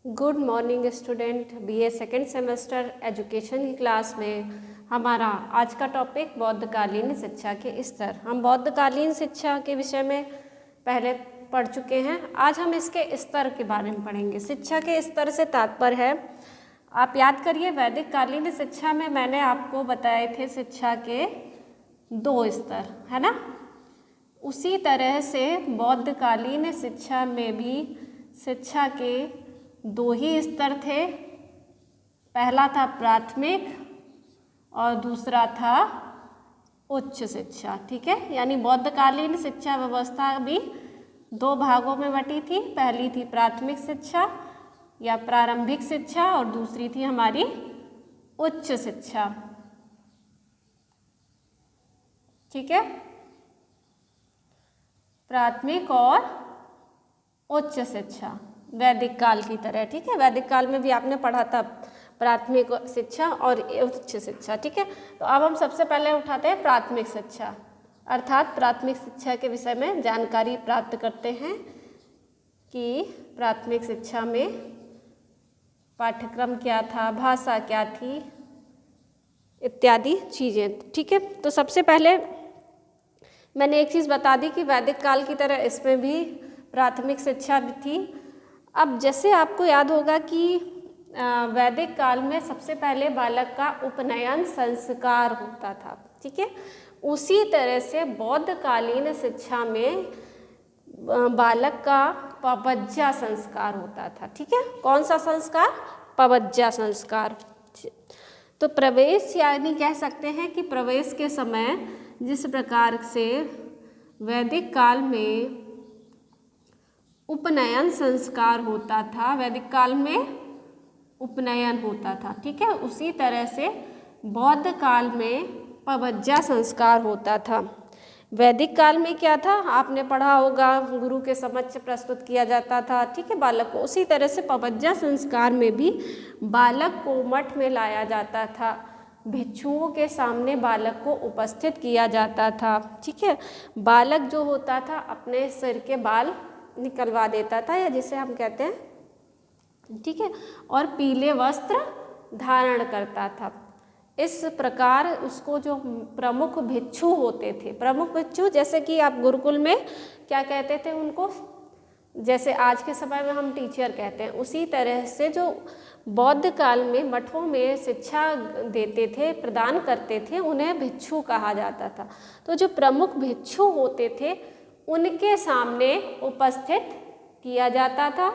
Good morning student. BA second semester education की class में हमारा आज का टॉपिक बौद्धकालीन शिक्षा के स्तर। हम बौद्धकालीन शिक्षा के विषय में पहले पढ़ चुके हैं। आज हम इसके स्तर के बारे में पढ़ेंगे। शिक्षा के स्तर से तात्पर्य है, आप याद करिए, वैदिक कालीन शिक्षा में मैंने आपको बताए थे शिक्षा के 2 स्तर, है ना। उसी तरह से बौद्धकालीन शिक्षा में भी शिक्षा के 2 ही स्तर थे। पहला था प्राथमिक और दूसरा था उच्च शिक्षा। ठीक है, यानी बौद्धकालीन शिक्षा व्यवस्था भी 2 भागों में बटी थी। पहली थी प्राथमिक शिक्षा या प्रारंभिक शिक्षा और दूसरी थी हमारी उच्च शिक्षा। ठीक है, प्राथमिक और उच्च शिक्षा वैदिक काल की तरह। ठीक है, वैदिक काल में भी आपने पढ़ा था प्राथमिक शिक्षा और उच्च शिक्षा। ठीक है, तो अब हम सबसे पहले उठाते हैं प्राथमिक शिक्षा, अर्थात प्राथमिक शिक्षा के विषय में जानकारी प्राप्त करते हैं कि प्राथमिक शिक्षा में पाठ्यक्रम क्या था, भाषा क्या थी, इत्यादि चीज़ें। ठीक है, तो सबसे पहले मैंने एक चीज़ बता दी कि वैदिक काल की तरह इसमें भी प्राथमिक शिक्षा भी थी। अब जैसे आपको याद होगा कि वैदिक काल में सबसे पहले बालक का उपनयन संस्कार होता था। ठीक है, उसी तरह से बौद्धकालीन शिक्षा में बालक का पवज्जा संस्कार होता था। ठीक है, कौन सा संस्कार? पवज्जा संस्कार। तो प्रवेश यानी कह सकते हैं कि प्रवेश के समय जिस प्रकार से वैदिक काल में उपनयन संस्कार होता था, वैदिक काल में उपनयन होता था। ठीक है, उसी तरह से बौद्ध काल में पवज्जा संस्कार होता था। वैदिक काल में क्या था, आपने पढ़ा होगा, गुरु के समक्ष प्रस्तुत किया जाता था। ठीक है, बालक को। उसी तरह से पवज्जा संस्कार में भी बालक को मठ में लाया जाता था, भिक्षुओं के सामने बालक को उपस्थित किया जाता था। ठीक है, बालक जो होता था अपने सिर के बाल निकलवा देता था, या जिसे हम कहते हैं, ठीक है, और पीले वस्त्र धारण करता था। इस प्रकार उसको जो प्रमुख भिक्षु होते थे, प्रमुख भिक्षु जैसे कि आप गुरुकुल में क्या कहते थे उनको, जैसे आज के समय में हम टीचर कहते हैं, उसी तरह से जो बौद्ध काल में मठों में शिक्षा देते थे, प्रदान करते थे, उन्हें भिक्षु कहा जाता था। तो जो प्रमुख भिक्षु होते थे उनके सामने उपस्थित किया जाता था।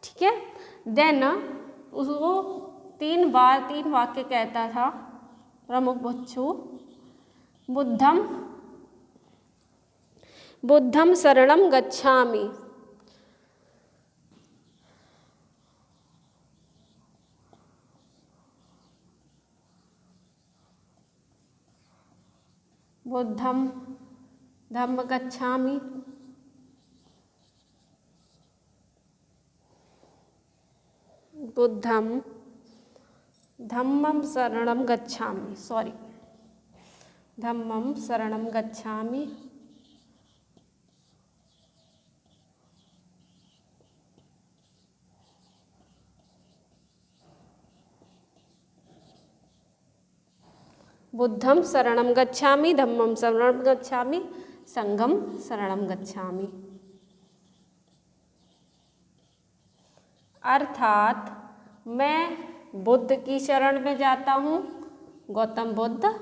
ठीक है, देन वो 3 वाक्य कहता था प्रमुख भिक्षु, बुद्धम शरणम गच्छामि, बुद्धम धम्म गच्छामि, बुद्धम धम्मम शरणम गच्छामि, धम्मम शरणम गच्छामि, बुद्धम शरणम गच्छामि, धम्मम शरणम गच्छामि, संघम शरणम गच्छामि। अर्थात मैं बुद्ध की शरण में जाता हूँ, गौतम बुद्ध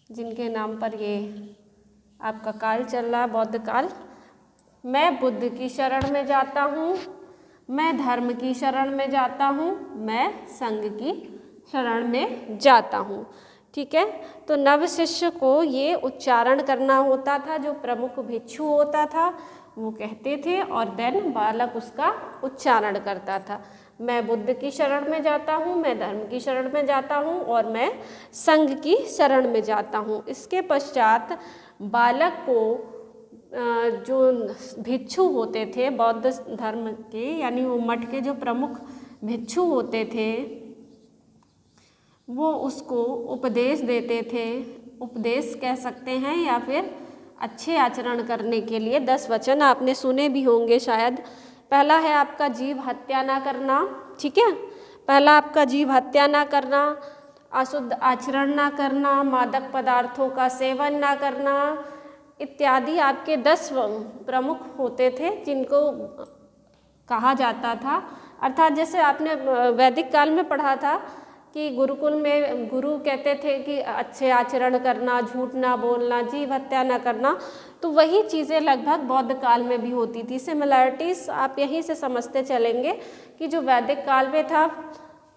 जिनके नाम पर ये आपका काल चल रहा है, बौद्ध काल। मैं बुद्ध की शरण में जाता हूँ, मैं धर्म की शरण में जाता हूँ, मैं संघ की शरण में जाता हूँ। ठीक है, तो नव शिष्य को ये उच्चारण करना होता था, जो प्रमुख भिक्षु होता था वो कहते थे, और देन बालक उसका उच्चारण करता था। मैं बुद्ध की शरण में जाता हूँ, मैं धर्म की शरण में जाता हूँ, और मैं संघ की शरण में जाता हूँ। इसके पश्चात बालक को जो भिक्षु होते थे बौद्ध धर्म के, यानी वो मठ के जो प्रमुख भिक्षु होते थे, वो उसको उपदेश देते थे, उपदेश कह सकते हैं, या फिर अच्छे आचरण करने के लिए 10 वचन आपने सुने भी होंगे शायद। पहला है आपका जीव हत्या ना करना, ठीक है, पहला आपका जीव हत्या ना करना, अशुद्ध आचरण ना करना, मादक पदार्थों का सेवन ना करना इत्यादि आपके 10 प्रमुख होते थे जिनको कहा जाता था। अर्थात जैसे आपने वैदिक काल में पढ़ा था कि गुरुकुल में गुरु कहते थे कि अच्छे आचरण करना, झूठ ना बोलना, जीव हत्या ना करना, तो वही चीज़ें लगभग बौद्ध काल में भी होती थी। सिमिलैरिटीज़ आप यहीं से समझते चलेंगे कि जो वैदिक काल में था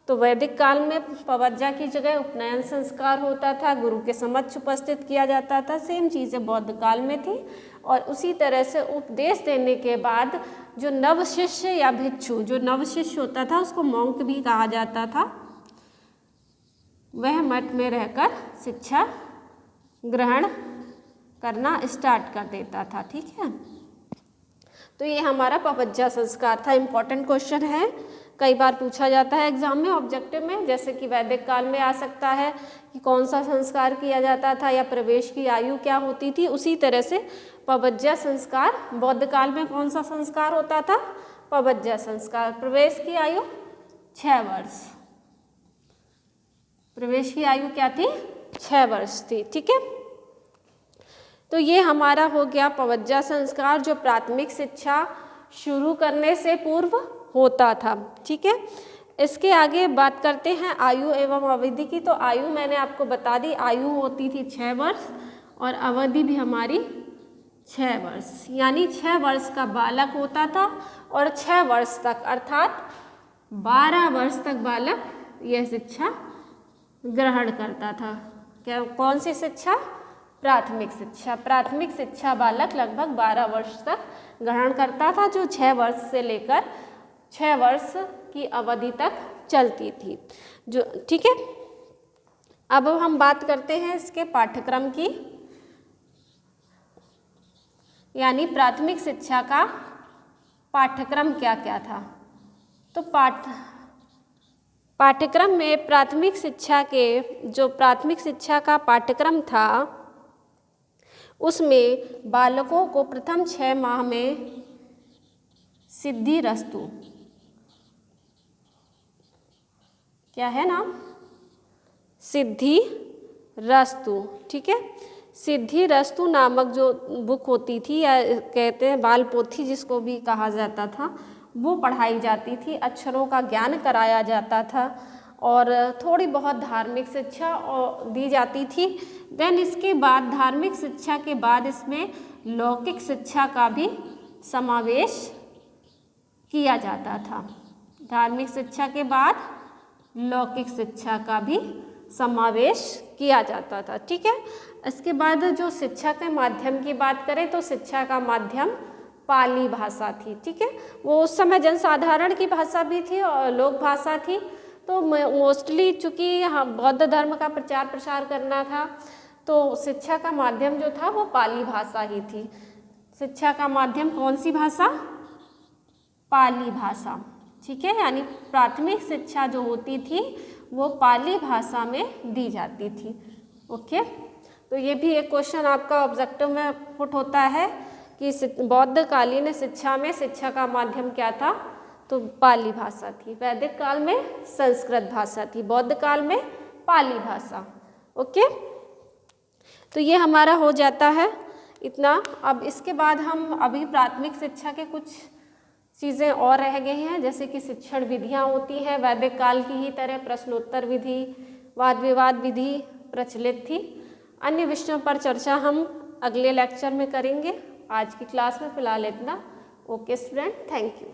तो वैदिक काल में पवज्जा की जगह उपनयन संस्कार होता था, गुरु के समक्ष उपस्थित किया जाता था, सेम चीज़ें बौद्ध काल में थी। और उसी तरह से उपदेश देने के बाद जो नव शिष्य या भिक्षु, जो नव शिष्य होता था उसको मॉन्क भी कहा जाता था, वह मठ में रहकर शिक्षा ग्रहण करना स्टार्ट कर देता था, ठीक है। तो ये हमारा पवज्जा संस्कार था। इम्पॉर्टेंट क्वेश्चन है, कई बार पूछा जाता है एग्जाम में ऑब्जेक्टिव में, जैसे कि वैदिक काल में आ सकता है कि कौन सा संस्कार किया जाता था या प्रवेश की आयु क्या होती थी। उसी तरह से पवज्जा संस्कार बौद्ध काल में कौन सा संस्कार होता था, पवज्जा संस्कार। प्रवेश की आयु 6 वर्ष, प्रवेश की आयु क्या थी, 6 वर्ष थी, ठीक है। तो ये हमारा हो गया पवज्जा संस्कार जो प्राथमिक शिक्षा शुरू करने से पूर्व होता था, ठीक है। इसके आगे बात करते हैं आयु एवं अवधि की। तो आयु मैंने आपको बता दी, आयु होती थी 6 वर्ष और अवधि भी हमारी 6 वर्ष, यानी 6 वर्ष का बालक होता था और 6 वर्ष तक अर्थात 12 वर्ष तक बालक यह शिक्षा ग्रहण करता था। क्या, कौन सी शिक्षा, प्राथमिक शिक्षा। प्राथमिक शिक्षा बालक लगभग 12 वर्ष तक ग्रहण करता था, जो 6 वर्ष से लेकर 6 वर्ष की अवधि तक चलती थी, जो, ठीक है। अब हम बात करते हैं इसके पाठ्यक्रम की, यानी प्राथमिक शिक्षा का पाठ्यक्रम क्या क्या था। तो पाठ्यक्रम में प्राथमिक शिक्षा के जो प्राथमिक शिक्षा का पाठ्यक्रम था उसमें बालकों को प्रथम 6 माह में सिद्धिरस्तु, क्या है नाम, सिद्धिरस्तु, ठीक है। सिद्धिरस्तु नामक जो बुक होती थी या कहते हैं बाल पोथी जिसको भी कहा जाता था, वो पढ़ाई जाती थी, अक्षरों का ज्ञान कराया जाता था और थोड़ी बहुत धार्मिक शिक्षा दी जाती थी। देन इसके बाद धार्मिक शिक्षा के बाद इसमें लौकिक शिक्षा का भी समावेश किया जाता था। धार्मिक शिक्षा के बाद लौकिक शिक्षा का भी समावेश किया जाता था, ठीक है। इसके बाद जो शिक्षा के माध्यम की बात करें तो शिक्षा का माध्यम पाली भाषा थी, ठीक है। वो उस समय जनसाधारण की भाषा भी थी और लोक भाषा थी। तो मोस्टली चूँकि बौद्ध धर्म का प्रचार प्रसार करना था तो शिक्षा का माध्यम जो था वो पाली भाषा ही थी। शिक्षा का माध्यम कौन सी भाषा, पाली भाषा, ठीक है। यानी प्राथमिक शिक्षा जो होती थी वो पाली भाषा में दी जाती थी, ओके। तो ये भी एक क्वेश्चन आपका ऑब्जेक्टिव में पुट होता है कि बौद्ध कालीन शिक्षा में शिक्षा का माध्यम क्या था, तो पाली भाषा थी। वैदिक काल में संस्कृत भाषा थी, बौद्ध काल में पाली भाषा, ओके। तो ये हमारा हो जाता है इतना। अब इसके बाद हम अभी प्राथमिक शिक्षा के कुछ चीज़ें और रह गई हैं, जैसे कि शिक्षण विधियाँ होती हैं वैदिक काल की ही तरह प्रश्नोत्तर विधि, वाद विवाद विधि प्रचलित थी। अन्य विषयों पर चर्चा हम अगले लेक्चर में करेंगे। आज की क्लास में फ़िलहाल इतना। Okay student, thank you.